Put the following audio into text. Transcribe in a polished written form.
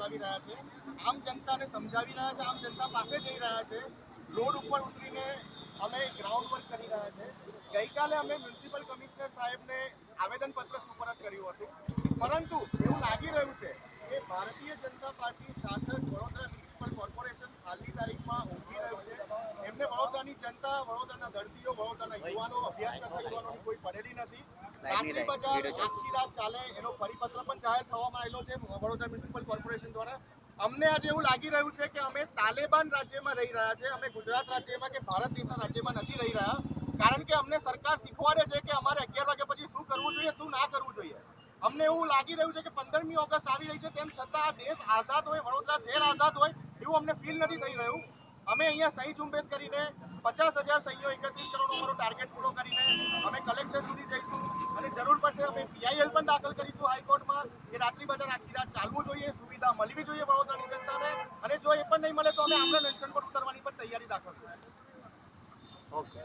ચલાવી રહ્યા છે, આમ જનતાને સમજાવી રહ્યા છે, આમ જનતા પાસે જઈ રહ્યા છે, રોડ ઉપર ઉતરીને અમે ગ્રાઉન્ડ વર્ક કરી રહ્યા છે. ગઈકાલે અમે મ્યુનિસિપલ કમિશનર સાહેબને આવેદનપત્ર સુપરત કર્યું હતું, પરંતુ એવું લાગી રહ્યું છે કે ભારતીય જનતા પાર્ટી શાસક વડોદરા મ્યુનિસિપલ કોર્પોરેશન હાલની તારીખમાં ઊંઘી રહ્યું છે. એમને વડોદરાની જનતા, વડોદરાના દર્દીઓ, વડોદરાના યુવાનો, અભ્યાસ કરતા યુવાનોની કોઈ પડેલી નથી. રાત્રિ બજાર આખી રાત ચાલે એનો પરિપત્ર પણ જાહેર થવામાં આવેલો છે વડોદરા મ્યુનિસિપલ કોર્પોરેશન દ્વારા. અમને આજે એવું લાગી રહ્યું છે કે અમે તાલેબાન રાજ્યમાં રહી રહ્યા છે, અમે ગુજરાત રાજ્યમાં કે ભારત દેશના રાજ્યમાં નથી રહી રહ્યા. કારણ કે અમને સરકાર શીખવાડે છે કે અમારે 11 વાગ્યા પછી શું કરવું જોઈએ, શું ના કરવું જોઈએ. અમને એવું લાગી રહ્યું છે કે 15મી ઓગસ્ટ આવી રહી છે, તેમ છતાં આ દેશ આઝાદ હોય, વડોદરા શહેર આઝાદ હોય એવું અમને ફીલ નથી થઈ રહ્યું. અમે અહીંયા સહી ઝુંબેશ કરીને 50,000 સહીઓ એકત્રિત કરવાનો અમારો ટાર્ગેટ પૂરો કરીને અમે કલેક્ટર સુધી જઈશું અને જરૂર પડશે અમે PIL પણ દાખલ કરીશું હાઈકોર્ટમાં કે રાત્રિ બજાર આખી રાત ચાલવું જોઈએ, સુવિધા મળવી જોઈએ વડોદરાની જનતાને, અને જો એ પણ નહીં મળે તો અમે આમરણ અનશન પર ઉતરવાની પણ તૈયારી દાખલ કરીશું. ઓકે.